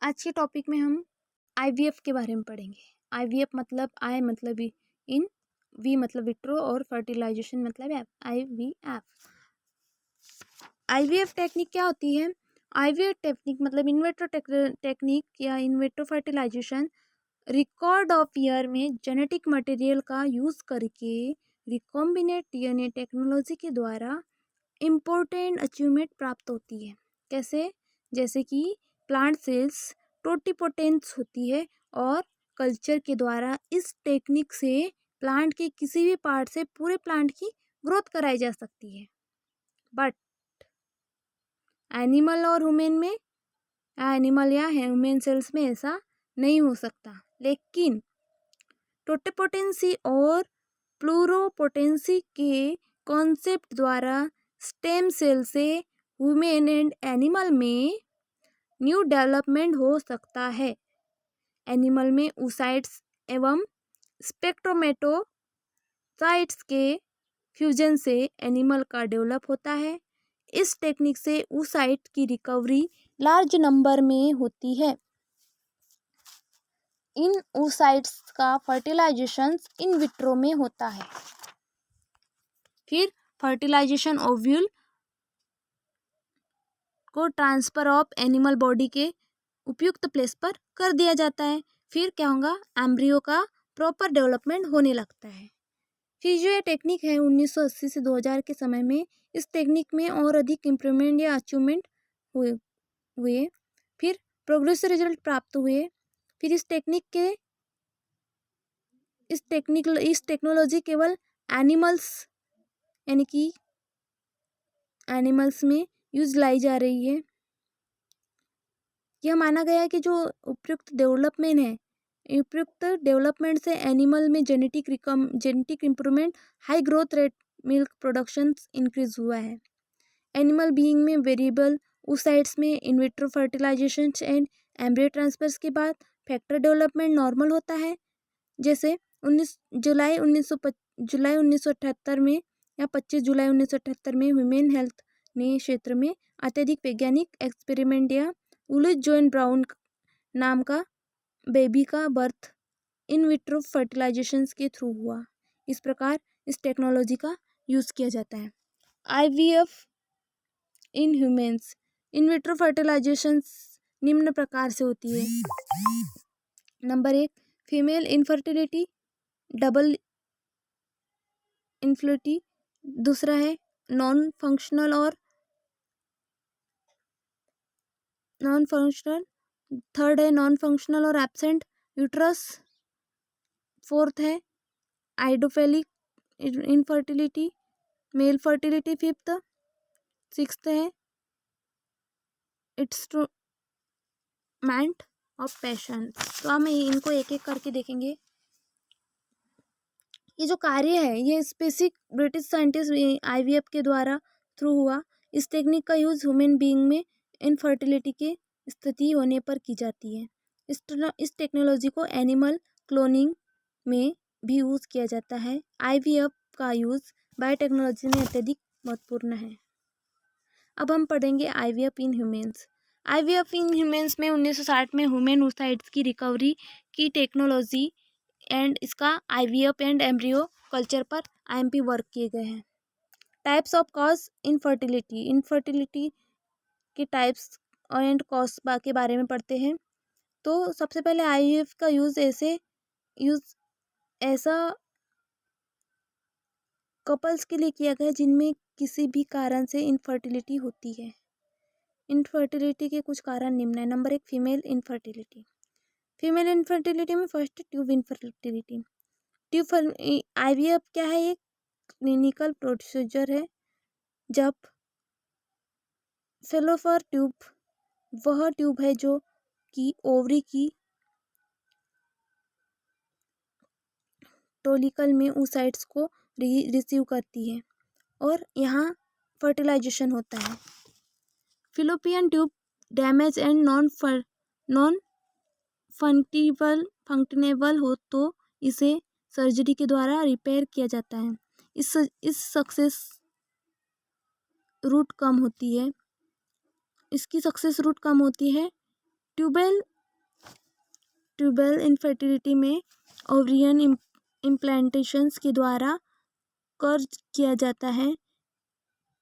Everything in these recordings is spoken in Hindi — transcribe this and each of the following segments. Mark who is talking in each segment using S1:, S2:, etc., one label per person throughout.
S1: आज के टॉपिक में हम आईवीएफ के बारे में पढ़ेंगे। आईवीएफ मतलब आई मतलब इन, वी मतलब विट्रो और फर्टिलाइजेशन मतलब एफ, आईवीएफ। आईवीएफ टेक्निक क्या होती है? आईवीएफ टेक्निक मतलब इनविट्रो टेक्निक या in vitro fertilisation record of year में जेनेटिक मटेरियल का यूज करके रिकॉम्बिनेट डीएनए टेक्नोलॉजी के द्वारा इम्पोर्टेंट अचीवमेंट प्राप्त होती है। कैसे? जैसे कि प्लांट सेल्स टोटिपोटेंस होती है और कल्चर के द्वारा इस टेक्निक से प्लांट के किसी भी पार्ट से पूरे प्लांट की ग्रोथ कराई जा सकती है। बट एनिमल और ह्यूमन में, एनिमल या ह्यूमन सेल्स में ऐसा नहीं हो सकता। लेकिन टोटिपोटेंसी और प्लूरोपोटेंसी के कॉन्सेप्ट द्वारा स्टेम सेल से ह्यूमन एंड एनिमल में न्यू डेवलपमेंट हो सकता है। एनिमल में oocytes एवं स्पेक्ट्रोमेटोसाइट्स के फ्यूजन से एनिमल का डेवलप होता है। इस टेक्निक से oocyte की रिकवरी लार्ज नंबर में होती है। इन oocytes का फर्टिलाइजेशन इन विट्रो में होता है। फिर फर्टिलाइजेशन ओव्यूल को ट्रांसफर ऑफ एनिमल बॉडी के उपयुक्त प्लेस पर कर दिया जाता है। फिर क्या होगा? एम्ब्रियो का प्रॉपर डेवलपमेंट होने लगता है। फिर जो ये टेक्निक है 1980 से 2000 के समय में इस टेक्निक में और अधिक इम्प्रूवमेंट या अचीवमेंट हुए। फिर प्रोग्रेसिव रिजल्ट प्राप्त हुए। फिर इस टेक्नोलॉजी केवल एनिमल्स यानी कि एनिमल्स में यूज लाई जा रही है। यह माना गया है कि जो उपयुक्त डेवलपमेंट से एनिमल में genetic improvement, high growth rate, milk production increase हुआ है। एनिमल बीइंग में वेरिएबल oocytes में in vitro fertilisation and embryo transfers के बाद फैक्टर डेवलपमेंट नॉर्मल होता है। जैसे जुलाई 1978 में या 25 जुलाई 1978 में ह्यूमन हेल्थ ने क्षेत्र में अत्यधिक वैज्ञानिक एक्सपेरिमेंट या उलिस जोन ब्राउन नाम का बेबी का बर्थ इन विट्रो फर्टिलाइजेशन के थ्रू हुआ। इस प्रकार इस टेक्नोलॉजी का यूज किया जाता है। IVF in humans. In vitro fertilisation निम्न प्रकार से होती है। Number 1, female infertility, double infertility. दूसरा है नॉन फंक्शनल। थर्ड है नॉन फंक्शनल और एब्सेंट यूट्रस। फोर्थ है idiopathic infertility, male fertility. Fifth, sixth है इंस्ट्रूमेंट ऑफ पैशन। तो हम इनको एक एक करके देखेंगे। ये जो कार्य है ये स्पेसिफिक ब्रिटिश साइंटिस्ट आईवीएफ के द्वारा थ्रू हुआ। इस टेक्निक का यूज ह्यूमन बीइंग में इनफर्टिलिटी की स्थिति होने पर की जाती है। इस टेक्नोलॉजी को एनिमल क्लोनिंग में भी यूज किया जाता है। आईवीएफ का यूज बायोटेक्नोलॉजी में अत्यधिक महत्वपूर्ण है। अब हम पढ़ेंगे IVF in humans. IVF in humans में 1960 में ह्यूमन oocytes की रिकवरी की टेक्नोलॉजी एंड इसका आईवीएफ एंड एम्ब्रियो कल्चर पर आईएमपी वर्क किए गए हैं। Types of cause infertility. Infertility के टाइप्स एंड कॉज के बारे में पढ़ते हैं। तो सबसे पहले आईवीएफ का यूज ऐसा कपल्स के लिए किया गया जिनमें किसी भी कारण से इनफर्टिलिटी होती है। इनफर्टिलिटी के कुछ कारण निम्न है। Number 1, female infertility. Female infertility में फर्स्ट ट्यूब इनफर्टिलिटी। आईवीएफ क्या है? एक क्लिनिकल प्रोसीजर है जब फेलोफर ट्यूब वह ट्यूब है जो कि ओवरी की टोलिकल में oocytes को रिसीव करती है और यहाँ फर्टिलाइजेशन होता है। Fallopian tube damage and non functionable हो तो इसे सर्जरी के द्वारा रिपेयर किया जाता है। इस सक्सेस रूट कम होती है। इसकी सक्सेस रूट कम होती है। ट्यूबल ट्यूबल इनफर्टिलिटी में ओवरियन इम्प्लांटेशंस के द्वारा कर किया जाता है।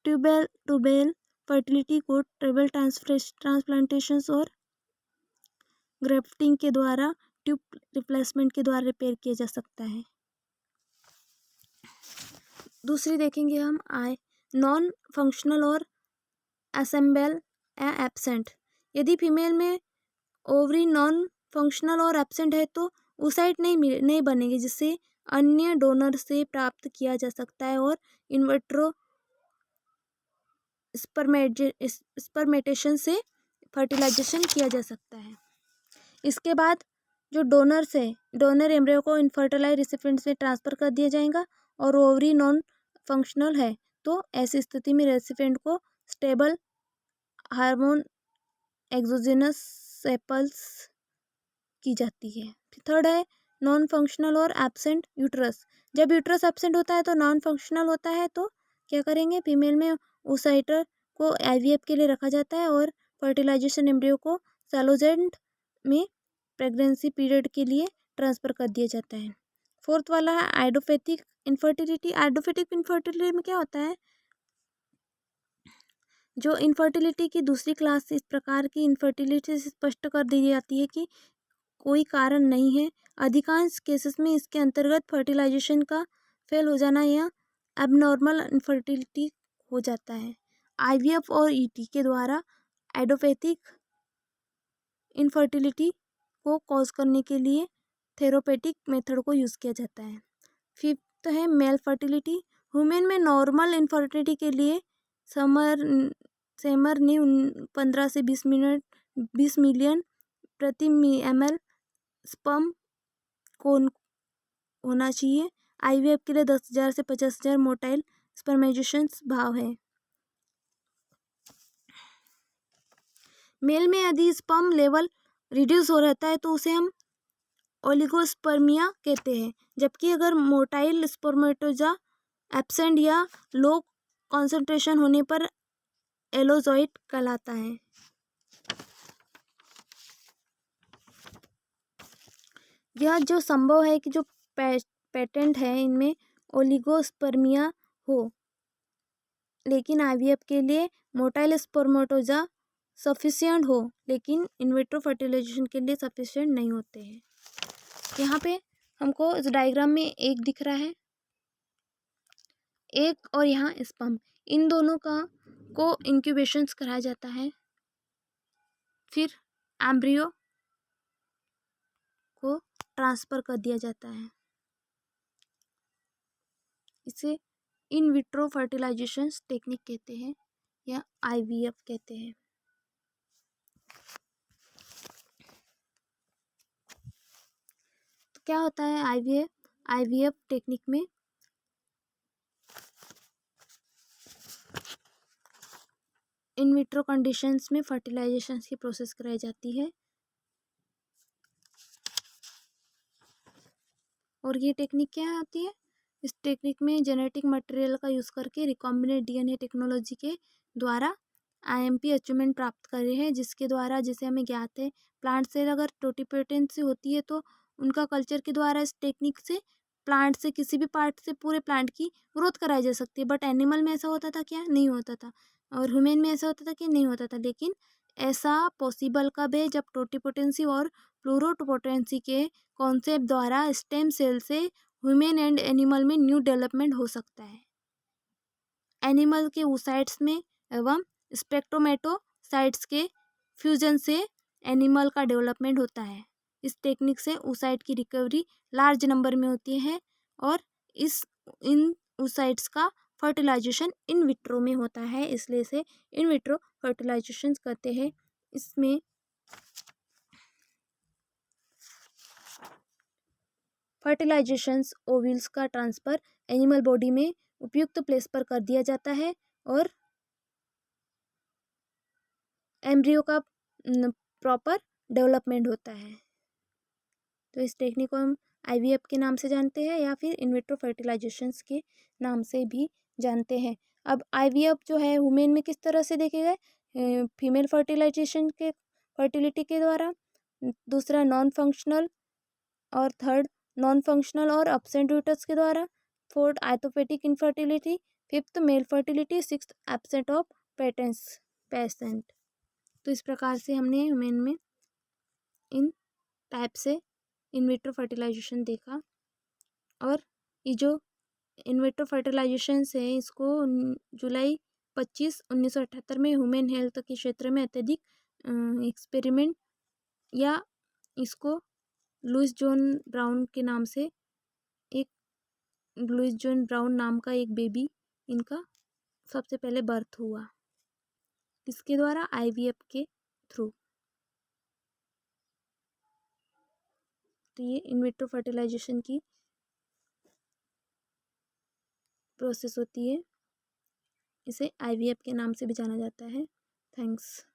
S1: ट्यूबल फर्टिलिटी को ट्यूबल ट्रांसप्लांटेशंस और ग्राफ्टिंग के द्वारा ट्यूब रिप्लेसमेंट के द्वारा रिपेयर किया जा सकता है। दूसरी देखेंगे हम नॉन फंक्शनल और असेंबल एब्सेंट। यदि फीमेल में ओवरी नॉन फंक्शनल और एब्सेंट है तो oocyte नहीं बनेगी, जिससे अन्य डोनर से प्राप्त किया जा सकता है और इनविट्रो स्पर्मेटेशन से फर्टिलाइजेशन किया जा सकता है। इसके बाद जो डोनर एम्ब्रियो को इनफर्टिलाइज रेसिपिएंट्स में ट्रांसफ़र कर दिया जाएगा और ओवरी नॉन फंक्शनल है तो ऐसी स्थिति में रेसिपिएंट को स्टेबल हार्मोन एक्सोजेनस सेपल्स की जाती है। थर्ड है नॉन फंक्शनल और एब्सेंट यूट्रस। जब यूट्रस एब्सेंट होता है तो नॉन फंक्शनल होता है तो क्या करेंगे, फीमेल में oocyte को आईवीएफ के लिए रखा जाता है और फर्टिलाइजेशन एम्ब्रियो को सैलोजेंट में प्रेगनेंसी पीरियड के लिए ट्रांसफ़र कर दिया जाता है। फोर्थ वाला है आइडोपैथिक इनफर्टिलिटी। आइडोपैथिक इनफर्टिलिटी में क्या होता है, जो इनफर्टिलिटी की दूसरी क्लास इस प्रकार की इनफर्टिलिटी से स्पष्ट कर दी जाती है कि कोई कारण नहीं है। अधिकांश केसेस में इसके अंतर्गत फर्टिलाइजेशन का फेल हो जाना या एबनॉर्मल इनफर्टिलिटी हो जाता है। आईवीएफ और ईटी के द्वारा आइडोपैथिक इनफर्टिलिटी को कॉज करने के लिए थेरोपेटिक मेथड को यूज़ किया जाता है। फिफ्थ है मेल फर्टिलिटी। वुमेन में नॉर्मल इनफर्टिलिटी के लिए सेमर ने 15 से 20 मिलियन प्रति ml स्पर्म को होना चाहिए। आईवीएफ के लिए 10,000 से 50,000 मोटाइल स्पर्मेजेशंस भाव है। मेल में यदि स्पर्म लेवल रिड्यूस हो रहता है तो उसे हम ओलिगोस्पर्मिया कहते हैं, जबकि अगर मोटाइल स्पर्मेटोजा एब्सेंट या लो कॉन्सेंट्रेशन होने पर एलोजॉइट कहलाता है। यह जो संभव है कि जो पेटेंट है इनमें ओलिगोस्पर्मिया हो, लेकिन आईवीएफ के लिए मोटाइल स्पर्मेटोजा सफिशिएंट हो, लेकिन इनविट्रो फर्टिलाइजेशन के लिए सफिशिएंट नहीं होते हैं। यहाँ पे हमको इस डायग्राम में एक दिख रहा है, एक और यहाँ स्पर्म, इन दोनों को इंक्यूबेशंस कराया जाता है, फिर एम्ब्रियो को ट्रांसफ़र कर दिया जाता है। इसे इन विट्रो फर्टिलाइजेशन टेक्निक कहते हैं या आईवीएफ कहते हैं। तो क्या होता है आईवीएफ टेक्निक में इन विट्रो कंडीशंस में फर्टिलाइजेशन की प्रोसेस कराई जाती है और ये टेक्निक क्या होती है, इस टेक्निक में जेनेटिक मटेरियल का यूज़ करके रिकॉम्बिनेंट डीएनए टेक्नोलॉजी के द्वारा आईएमपी अचीवमेंट प्राप्त कर रहे हैं, जिसके द्वारा जैसे हमें ज्ञात है प्लांट सेल अगर टोटिपोटेंसी होती है तो उनका कल्चर के द्वारा इस टेक्निक से प्लांट से किसी भी पार्ट से पूरे प्लांट की ग्रोथ कराई जा सकती है। बट एनिमल में ऐसा होता था क्या, नहीं होता था, और ह्यूमन में ऐसा होता था कि नहीं होता था। लेकिन ऐसा पॉसिबल कब है, जब टोटिपोटेंसी और प्लूरोपोटेंसी के कॉन्सेप्ट द्वारा स्टेम सेल से ह्यूमन एंड एनिमल में न्यू डेवलपमेंट हो सकता है। एनिमल के oocytes में एवं स्पेक्ट्रोमेटोसाइट्स के फ्यूजन से एनिमल का डेवलपमेंट होता है। इस टेक्निक से oocyte की रिकवरी लार्ज नंबर में होती है और इन oocytes का फर्टिलाइजेशन इन विट्रो में होता है, इसलिए से इन विट्रो फर्टिलाइजेशन कहते हैं। इसमें फर्टिलाइजेशंस ओव्यूल्स का ट्रांसफ़र एनिमल बॉडी में उपयुक्त प्लेस पर कर दिया जाता है और एम्ब्रियो का प्रॉपर डेवलपमेंट होता है। तो इस टेक्निक को हम आईवीएफ के नाम से जानते हैं या फिर इन विट्रो फर्टिलाइजेशंस के नाम से भी जानते हैं। अब आईवीएफ जो है वुमेन में किस तरह से देखे गए, फीमेल फर्टिलिटी के द्वारा दूसरा नॉन फंक्शनल और थर्ड नॉन फंक्शनल और एब्सेंट यूटर्स के द्वारा, fourth idiopathic infertility, fifth male fertility, sixth absent of patient. तो इस प्रकार से हमने ह्यूमन में इन टाइप से इन विट्रो फर्टिलाइजेशन देखा। और ये जो इन विट्रो फर्टिलाइजेशन है इसको जुलाई 25, 1978 में ह्यूमन हेल्थ के क्षेत्र में अत्यधिक एक्सपेरिमेंट या इसको लुइस जॉन ब्राउन के नाम से एक लुइस जॉन ब्राउन नाम का एक बेबी इनका सबसे पहले बर्थ हुआ, किसके द्वारा? आईवीएफ के थ्रू। तो ये इन विट्रो फर्टिलाइजेशन की प्रोसेस होती है, इसे आईवीएफ के नाम से भी जाना जाता है। थैंक्स।